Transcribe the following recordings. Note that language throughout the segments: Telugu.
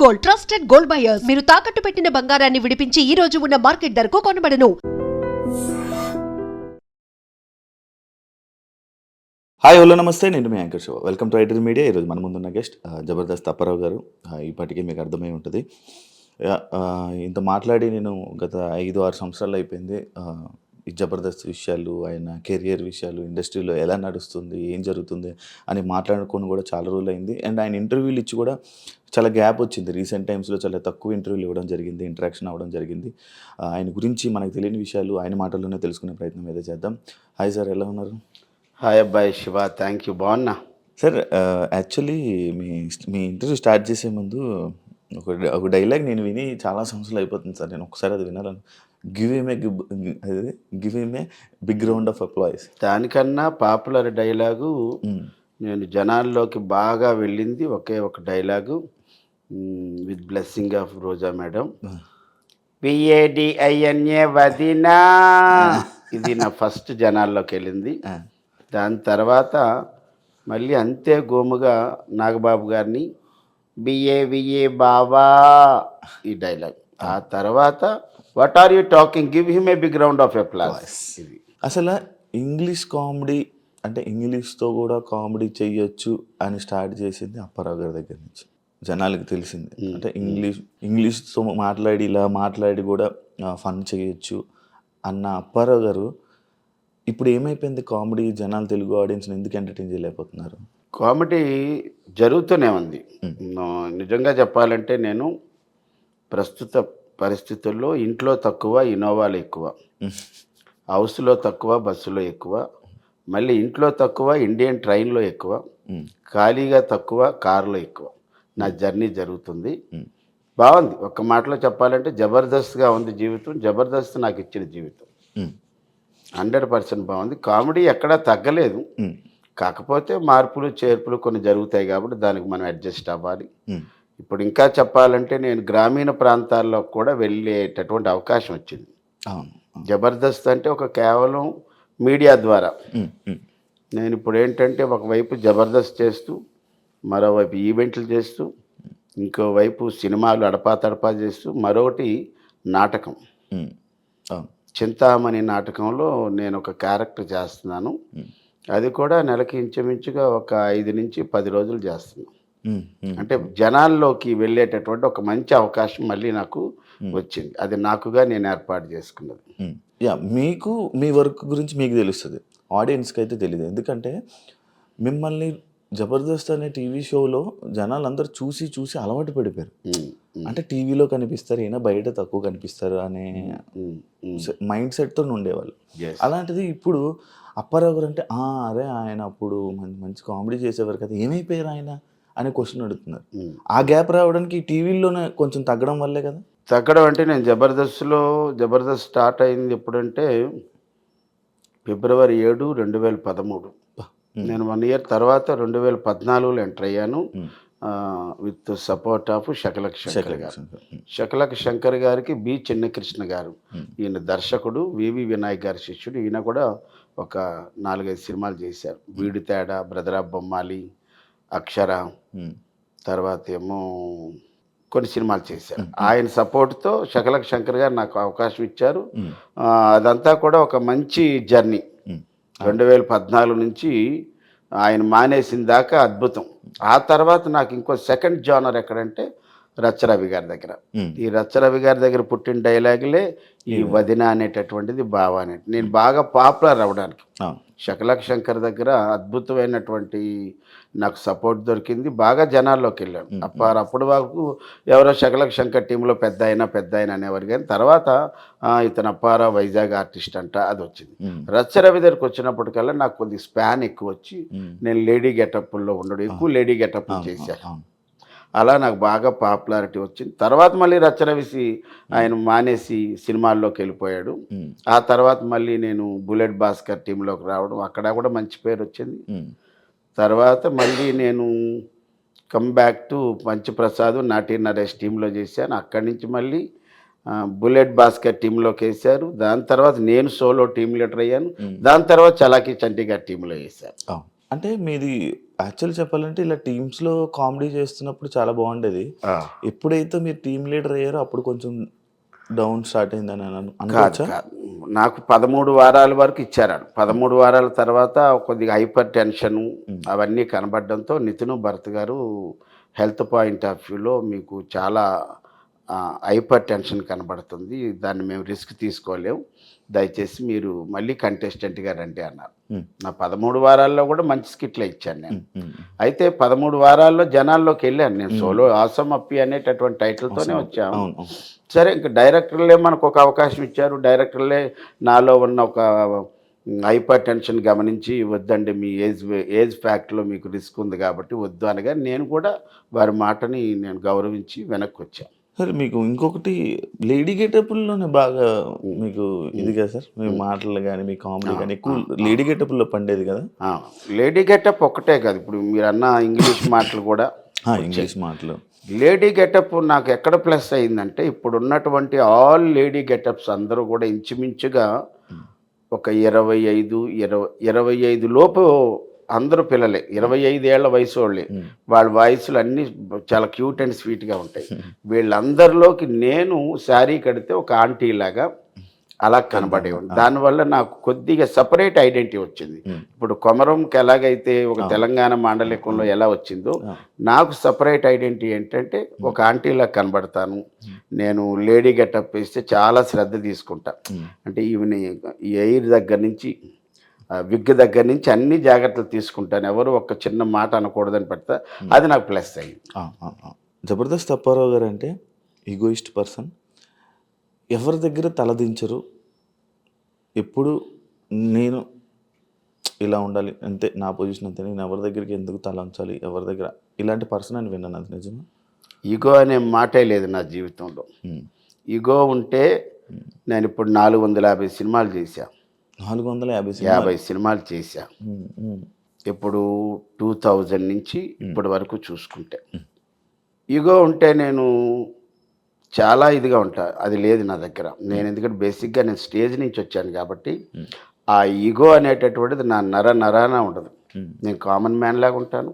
Gold, trusted gold buyers. మీరు తాకట్టు పెట్టిన బంగారాన్ని విడిపించి ఈ రోజు ఉన్న మార్కెట్ ధరకు కొనబడను. హాయ్ హలో నమస్తే, నేను మీ యాంకర్ షో. Welcome to iDream media. ఈరోజు మన ముందున్న గెస్ట్ జబర్దస్త్ అప్పారావు గారు. ఇప్పటికీ మీకు అర్థమై ఉంటుంది. ఇంత మాట్లాడి నేను గత 5-6 సంవత్సరాలు అయిపోయింది. ఈ జబర్దస్త్ విషయాలు, ఆయన కెరియర్ విషయాలు, ఇండస్ట్రీలో ఎలా నడుస్తుంది, ఏం జరుగుతుంది అని మాట్లాడుకొని కూడా చాలా రోజులు అయింది. అండ్ ఆయన ఇంటర్వ్యూలు ఇచ్చి కూడా చాలా గ్యాప్ వచ్చింది. రీసెంట్ టైమ్స్లో చాలా తక్కువ ఇంటర్వ్యూలు ఇవ్వడం జరిగింది, ఇంటరాక్షన్ అవ్వడం జరిగింది. ఆయన గురించి మనకు తెలియని విషయాలు ఆయన మాటల్లోనే తెలుసుకునే ప్రయత్నం ఏదో చేద్దాం. హాయ్ సార్, ఎలా ఉన్నారు? హాయ్ అబ్బాయి శివ, థ్యాంక్ యూ, బాగున్నా సార్. యాక్చువల్లీ మీ ఇంటర్వ్యూ స్టార్ట్ చేసే ముందు ఒక డైలాగ్ నేను విని చాలా సంవత్సరాలు అయిపోతుంది సార్. నేను ఒకసారి అది వినాలను. Give him a big round of applause. దానికన్నా పాపులర్ డైలాగు నేను జనాల్లోకి బాగా వెళ్ళింది ఒక dialogue, with blessing of Roja madam, PADINA వదినా. ఇది నా ఫస్ట్ జనాల్లోకి వెళ్ళింది. దాని తర్వాత మళ్ళీ అంతే గోముగా నాగబాబు గారిని BAVA బావా, ఈ డైలాగ్. ఆ తర్వాత what are you talking, give him a big round of applause. ఇది అసలు ఇంగ్లీష్ కామెడీ అంటే ఇంగ్లీష్తో కూడా కామెడీ చెయ్యొచ్చు అని స్టార్ట్ చేసింది అప్పారావు గారి దగ్గర నుంచి జనాలకి తెలిసింది. అంటే ఇంగ్లీష్తో ఇలా మాట్లాడి కూడా ఫన్ చేయొచ్చు అన్న అప్పారావు గారు ఇప్పుడు ఏమైపోయింది? కామెడీ జనాలు తెలుగు ఆడియన్స్ని ఎందుకు ఎంటర్టైన్ చేయలేకపోతున్నారు? కామెడీ జరుగుతూనే ఉంది. నిజంగా చెప్పాలంటే నేను ప్రస్తుత పరిస్థితుల్లో ఇంట్లో తక్కువ, ఇన్నోవాలు ఎక్కువ, హౌస్లో తక్కువ, బస్సులో ఎక్కువ, మళ్ళీ ఇంట్లో తక్కువ, ఇండియన్ ట్రైన్లో ఎక్కువ, ఖాళీగా తక్కువ, కారులో ఎక్కువ. నా జర్నీ జరుగుతుంది. బాగుంది. ఒక్క మాటలో చెప్పాలంటే జబర్దస్త్గా ఉంది జీవితం. జబర్దస్త్ నాకు ఇచ్చిన జీవితం 100% బాగుంది. కామెడీ ఎక్కడా తగ్గలేదు. కాకపోతే మార్పులు చేర్పులు కొన్ని జరుగుతాయి కాబట్టి దానికి మనం అడ్జస్ట్ అవ్వాలి. ఇప్పుడు ఇంకా చెప్పాలంటే నేను గ్రామీణ ప్రాంతాల్లో కూడా వెళ్ళేటటువంటి అవకాశం వచ్చింది. జబర్దస్త్ అంటే కేవలం మీడియా ద్వారా. నేను ఇప్పుడు ఏంటంటే ఒకవైపు జబర్దస్త్ చేస్తూ, మరోవైపు ఈవెంట్లు చేస్తూ, ఇంకోవైపు సినిమాలు అడపా చేస్తూ, మరొకటి నాటకం. చింతామణి నాటకంలో నేను ఒక క్యారెక్టర్ చేస్తున్నాను. అది కూడా నెలకి ఇంచుమించుగా 5 నుంచి 10 రోజులు చేస్తున్నాను. అంటే జనాల్లోకి వెళ్ళేటటువంటి ఒక మంచి అవకాశం మళ్ళీ నాకు వచ్చింది. అది నాకుగా నేను ఏర్పాటు చేసుకున్నది. మీకు మీ వర్క్ గురించి మీకు తెలుస్తుంది, ఆడియన్స్కి అయితే తెలియదు. ఎందుకంటే మిమ్మల్ని జబర్దస్త్ అనే టీవీ షోలో జనాలందరూ చూసి అలవాటు పడిపోయారు. అంటే టీవీలో కనిపిస్తారు, ఈయన బయట తక్కువ కనిపిస్తారు అనే మైండ్ సెట్తో ఉండేవాళ్ళు. అలాంటిది ఇప్పుడు అప్పారావు గారు అంటే అరే ఆయన అప్పుడు మంచి కామెడీ చేసేవారు కదా, ఏమైపోయారు ఆయన అనే క్వశ్చన్ అడుగుతున్నారు. ఆ గ్యాప్ రావడానికి టీవీలోనే కొంచెం తగ్గడం వల్లే కదా. తగ్గడం అంటే నేను జబర్దస్త్ స్టార్ట్ అయింది ఎప్పుడంటే ఫిబ్రవరి 7, 2013. నేను 1 ఇయర్ తర్వాత 2014లో ఎంటర్ అయ్యాను, with support of Shakalaka Shankar గారు. శకలక్ శంకర్ గారికి బి చిన్నకృష్ణ గారు, ఈయన దర్శకుడు, వివి వినాయక్ గారి శిష్యుడు. ఈయన కూడా 4-5 సినిమాలు చేశారు. వీడి తేడా, బ్రదర్ ఆఫ్ బొమ్మాలి, అక్షర, తర్వాత ఏమో కొన్ని సినిమాలు చేశారు. ఆయన సపోర్ట్తో శకలక్ శంకర్ గారు నాకు అవకాశం ఇచ్చారు. అదంతా కూడా ఒక మంచి జర్నీ. 2014 నుంచి ఆయన మానేసిన దాకా అద్భుతం. ఆ తర్వాత నాకు ఇంకో సెకండ్ జానర్ ఎక్కడంటే రచ్చరవి గారి దగ్గర. ఈ రచ్చరవి గారి దగ్గర పుట్టిన డైలాగులే ఈ వదిన అనేటటువంటిది, బావ అనేటి. నేను బాగా పాపులర్ అవ్వడానికి శకలక్ శంకర్ దగ్గర అద్భుతమైనటువంటి నాకు సపోర్ట్ దొరికింది. బాగా జనాల్లోకి వెళ్ళాను. అప్పుడు వరకు ఎవరో శకలక్ శంకర్ టీంలో పెద్ద ఆయన అనేవారు, కానీ తర్వాత ఇతను అప్పారావు వైజాగ్ ఆర్టిస్ట్ అంట, అది వచ్చింది. రచ్చరవి దగ్గరికి వచ్చినప్పటికల్లా నాకు కొద్ది స్పాన్ ఎక్కువ వచ్చి నేను లేడీ గెటప్లో ఉండడం, ఎక్కువ లేడీ గెటప్ చేశాను. అలా నాకు బాగా పాపులారిటీ వచ్చింది. తర్వాత మళ్ళీ రచ్చరవిసి ఆయన మానేసి సినిమాల్లోకి వెళ్ళిపోయాడు. ఆ తర్వాత మళ్ళీ నేను బుల్లెట్ భాస్కర్ టీంలోకి రావడం, అక్కడ కూడా మంచి పేరు వచ్చింది. తర్వాత మళ్ళీ నేను కమ్ బ్యాక్ టు పంచప్రసాద్, నాటి నరేష్ టీంలో చేశాను. అక్కడి నుంచి మళ్ళీ బుల్లెట్ భాస్కర్ టీంలోకి వేశారు. దాని తర్వాత నేను సోలో టీం లీడర్ అయ్యాను. దాని తర్వాత చలాకీ చంటి గారి టీంలో వేశాను. అంటే మీది యాక్చువల్ చెప్పాలంటే ఇలా టీమ్స్లో కామెడీ చేస్తున్నప్పుడు చాలా బాగుండేది. ఎప్పుడైతే మీరు టీమ్ లీడర్ అయ్యారో అప్పుడు కొంచెం డౌన్ స్టార్ట్ అయిందని కాదు అనుకోవచ్చా? కాదు నాకు 13 వారాల వరకు ఇచ్చారు. 13 వారాల తర్వాత కొద్దిగా హైపర్ టెన్షన్ అవన్నీ కనబడడంతో నితిన్ భరత్ గారు హెల్త్ పాయింట్ ఆఫ్ వ్యూలో మీకు చాలా హైపర్ టెన్షన్ కనబడుతుంది, దాన్ని మేము రిస్క్ తీసుకోలేము, దయచేసి మీరు మళ్ళీ కంటెస్టెంట్గా రండి అన్నారు. నా 13 వారాల్లో కూడా మంచి స్కిట్లే ఇచ్చాను నేను. అయితే 13 వారాల్లో జనాల్లోకి వెళ్ళాను నేను. సోలో ఆసమ్ అప్పి అనేటటువంటి టైటిల్తోనే వచ్చాము. సరే, ఇంకా డైరెక్టర్లే మనకు ఒక అవకాశం ఇచ్చారు. డైరెక్టర్లే నాలో ఉన్న ఒక హైపర్ టెన్షన్ గమనించి వద్దండి, మీ ఏజ్ ఫ్యాక్ట్లో మీకు రిస్క్ ఉంది కాబట్టి వద్దు అనగా నేను కూడా వారి మాటని నేను గౌరవించి వెనక్కి వచ్చాను. సరే, మీకు ఇంకొకటి లేడీ గెటప్లోనే బాగా మీకు ఇది కదా సార్, మీ మాటలు కానీ మీ కామెడీ కానీ ఎక్కువ లేడీ గెటప్లో పండేది కదా. లేడీ గెటప్ ఒక్కటే కాదు, ఇప్పుడు మీరు అన్న ఇంగ్లీష్ మాటలు కూడా ఇంగ్లీష్ మాటలు. లేడీ గెటప్ నాకు ఎక్కడ ప్లస్ అయిందంటే, ఇప్పుడు ఉన్నటువంటి ఆల్ లేడీ గెటప్స్ అందరూ కూడా ఇంచుమించుగా ఒక 25 లోపు అందరూ పిల్లలే, 25 ఏళ్ల వయసు వాళ్ళే. వాళ్ళ వాయిస్లు అన్నీ చాలా క్యూట్ అండ్ స్వీట్గా ఉంటాయి. వీళ్ళందరిలోకి నేను శారీ కడితే ఒక ఆంటీ లాగా అలా కనబడేవాడు. దానివల్ల నాకు కొద్దిగా సపరేట్ ఐడెంటిటీ వచ్చింది. ఇప్పుడు కొమరంకి ఎలాగైతే ఒక తెలంగాణ మాండలికంలో ఎలా వచ్చిందో, నాకు సపరేట్ ఐడెంటిటీ ఏంటంటే ఒక ఆంటీలా కనబడతాను. నేను లేడీ గెటప్ వేస్తే చాలా శ్రద్ధ తీసుకుంటా. అంటే ఈవెన్ ఈ ఎయిర్ దగ్గర నుంచి విగ్ దగ్గర నుంచి అన్ని జాగ్రత్తలు తీసుకుంటాను. ఎవరు ఒక చిన్న మాట అనకూడదని పెడతా. అది నాకు ప్లస్ అయ్యింది. జబర్దస్త్ అప్పారావు గారు అంటే ఈగోయిస్ట్ పర్సన్. ఎవరి దగ్గర తలదించరు. ఎప్పుడు నేను ఇలా ఉండాలి అంతే, నా పొజిషన్ అంతే, నేను ఎవరి దగ్గరికి ఎందుకు తల ఉంచాలి, ఎవరి దగ్గర ఇలాంటి పర్సన్ అని విన్నాను. అది నిజమా? ఈగో అనే మాటే లేదు నా జీవితంలో. ఈగో ఉంటే నేను ఇప్పుడు 450 సినిమాలు చేశా. 450 సినిమాలు చేశా. ఇప్పుడు 2000 నుంచి ఇప్పటి వరకు చూసుకుంటే. ఈగో ఉంటే నేను చాలా ఇదిగా ఉంటా, అది లేదు నా దగ్గర. నేను ఎందుకంటే బేసిక్గా నేను స్టేజ్ నుంచి వచ్చాను కాబట్టి ఆ ఈగో అనేటటువంటిది నా నరాన ఉండదు. నేను కామన్ మ్యాన్ లాగా ఉంటాను.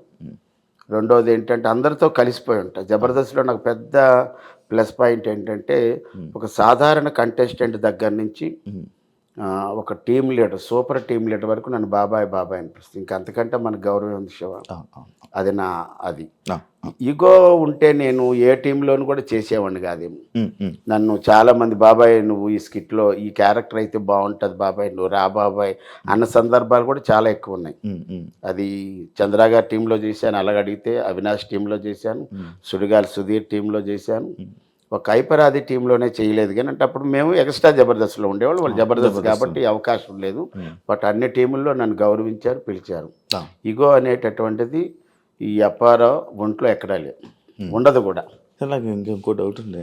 రెండోది ఏంటంటే అందరితో కలిసిపోయి ఉంటాను. జబర్దస్త్లో నాకు పెద్ద ప్లస్ పాయింట్ ఏంటంటే, ఒక సాధారణ కంటెస్టెంట్ దగ్గర నుంచి ఒక team leader, super team leader వరకు నన్ను బాబాయ్ అనిపిస్తుంది. ఇంకా అంతకంటే మనకు గౌరవం ఉంది శివ. అది ఈగో ఉంటే నేను ఏ టీంలోనూ కూడా చేసేవాడిని కాదేమో. నన్ను చాలామంది బాబాయ్ నువ్వు ఈ స్కిట్లో ఈ క్యారెక్టర్ అయితే బాగుంటుంది బాబాయ్, నువ్వు రా బాబాయ్ అన్న సందర్భాలు కూడా చాలా ఎక్కువ ఉన్నాయి. అది చంద్ర గారి టీంలో చేశాను, అలాగ అడిగితే అవినాష్ టీంలో చేశాను, సుడిగాలి సుధీర్ టీంలో చేశాను. ఒక హైపరాది టీంలోనే చేయలేదు, కానీ అంటే అప్పుడు మేము ఎక్స్ట్రా జబర్దస్త్లో ఉండేవాళ్ళు. వాళ్ళు జబర్దస్త్ కాబట్టి అవకాశం లేదు. బట్ అన్ని టీముల్లో నన్ను గౌరవించారు, పిలిచారు. ఈగో అనేటటువంటిది ఈ అప్పారావు ఒంట్లో ఎక్కడా లేదు, ఉండదు కూడా. అలాగే ఇంకో డౌట్ ఉండే,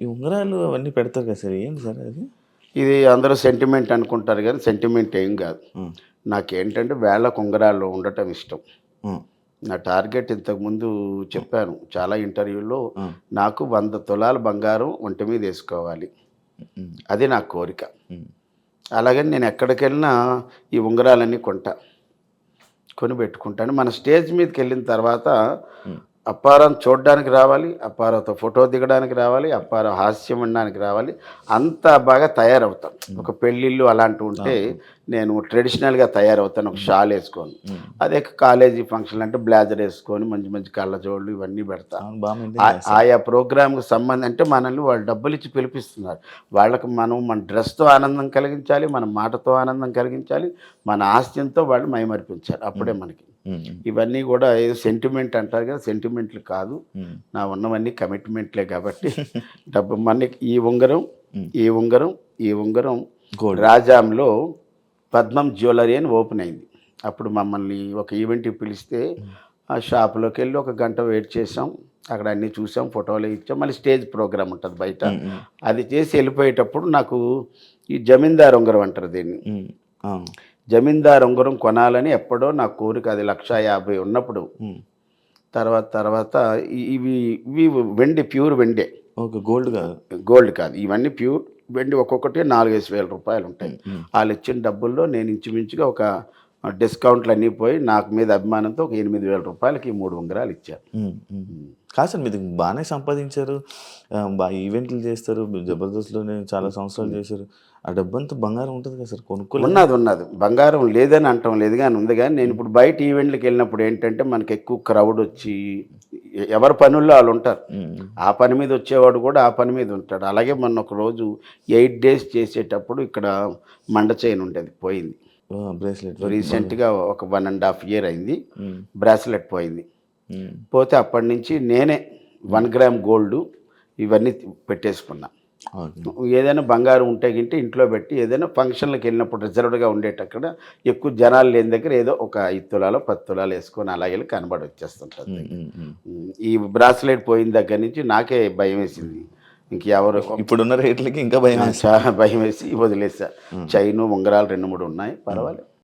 ఈ ఉంగరాలు అవన్నీ పెడతారు కదా సార్, ఏంటి సార్ అది? ఇది అందరూ సెంటిమెంట్ అనుకుంటారు, కానీ సెంటిమెంట్ ఏం కాదు. నాకేంటంటే వేళ్ళకు ఉంగరాలు ఉండటం ఇష్టం. నా టార్గెట్ ఇంతకుముందు చెప్పాను చాలా ఇంటర్వ్యూలో, నాకు 100 తులాల బంగారం ఒంటి మీద వేసుకోవాలి, అది నా కోరిక. అలాగని నేను ఎక్కడికి వెళ్ళినా ఈ ఉంగరాలన్నీ కొని పెట్టుకుంటాను. మన స్టేజ్ మీదకి వెళ్ళిన తర్వాత అప్పారావు చూడడానికి రావాలి, అప్పారావుతో ఫోటో దిగడానికి రావాలి, అప్పారావు హాస్యం ఉండడానికి రావాలి, అంత బాగా తయారవుతాం. ఒక పెళ్ళిళ్ళు అలాంటివి ఉంటే నేను ట్రెడిషనల్గా తయారవుతాను, ఒక షాల్ వేసుకొని. అదే కాలేజీ ఫంక్షన్ అంటే బ్లేజర్ వేసుకొని మంచి కళ్ళజోళ్ళు ఇవన్నీ పెడతాను. ఆయా ప్రోగ్రామ్కి సంబంధం అంటే మనల్ని వాళ్ళు డబ్బులు ఇచ్చి పిలిపిస్తున్నారు. వాళ్ళకి మనం మన డ్రెస్తో ఆనందం కలిగించాలి, మన మాటతో ఆనందం కలిగించాలి, మన ఆస్తితో వాళ్ళు మైమరిపించాలి. అప్పుడే మనకి ఇవన్నీ కూడా ఏదో సెంటిమెంట్ అంటారు కదా, సెంటిమెంట్లు కాదు, నా ఉన్నవన్నీ కమిట్మెంట్లే. కాబట్టి డబ్బు మనకి ఈ ఉంగరం రాజాంలో పద్మం జ్యువెలరీ అని ఓపెన్ అయింది. అప్పుడు మమ్మల్ని ఒక ఈవెంట్కి పిలిస్తే ఆ షాప్లోకి వెళ్ళి 1 గంట వెయిట్ చేసాం. అక్కడ అన్నీ చూసాం, ఫోటోలు ఇచ్చాం. మళ్ళీ స్టేజ్ ప్రోగ్రామ్ ఉంటుంది బయట, అది చేసి వెళ్ళిపోయేటప్పుడు నాకు ఈ జమీందార్ ఉంగరం అంటారు దీన్ని, జమీందార్ ఉంగరం కొనాలని ఎప్పుడో నా కోరిక. అది 150,000 ఉన్నప్పుడు. తర్వాత ఇవి వెండి, ప్యూర్ వెండే, గోల్డ్ కాదు, ఇవన్నీ ప్యూర్ వెండి. ఒక్కొక్కటి 4,000-5,000 రూపాయలు ఉంటాయి. వాళ్ళు ఇచ్చిన డబ్బుల్లో నేను ఇంచుమించుగా ఒక డిస్కౌంట్లు అన్నీ పోయి నాకు మీద అభిమానంతో ఒక 8,000 రూపాయలకి ఈ 3 ఉంగరాలు ఇచ్చారు. కాదు సార్, మీరు బాగానే సంపాదించారు, బాగా ఈవెంట్లు చేస్తారు, మీరు జబర్దస్త్లోనే చాలా సంవత్సరాలు చేశారు. ఆ డబ్బంతా బంగారం ఉంటుంది కదా సార్, కొనుక్కోలేదు? ఉన్నది బంగారం లేదని అంటాం లేదు, కానీ ఉంది. కానీ నేను ఇప్పుడు బయట ఈవెంట్లకు వెళ్ళినప్పుడు ఏంటంటే మనకి ఎక్కువ క్రౌడ్ వచ్చి ఎవరి పనుల్లో వాళ్ళు ఉంటారు. ఆ పని మీద వచ్చేవాడు కూడా ఆ పని మీద ఉంటాడు. అలాగే మొన్న ఒక రోజు 8 days చేసేటప్పుడు ఇక్కడ మండ చైన్ ఉండేది, పోయింది. బ్రేస్లెట్ రీసెంట్గా ఒక 1.5 year అయింది, బ్రాస్లెట్ పోయింది. పోతే అప్పటి నుంచి నేనే 1 gram గోల్డ్ ఇవన్నీ పెట్టేసుకున్నా. ఏదైనా బంగారం ఉంటే గింటే ఇంట్లో పెట్టి ఏదైనా ఫంక్షన్లకు వెళ్ళినప్పుడు రిజర్వ్డ్గా ఉండేటక్కడ ఎక్కువ జనాలు లేని దగ్గర ఏదో ఒక 5 తులాలు 10 తులాలు వేసుకొని అలా వెళ్ళి కనబడి వచ్చేస్తుంటుంది. ఈ బ్రాస్లెట్ పోయిన దగ్గర నుంచి నాకే భయం వేసింది. ఇంకెవరు ఇప్పుడున్న రేట్లకి ఇంకా భయం. చాలా భయం వేసి వదిలేసా. చైను ఉంగరాలు 2-3 ఉన్నాయి, పర్వాలేదు.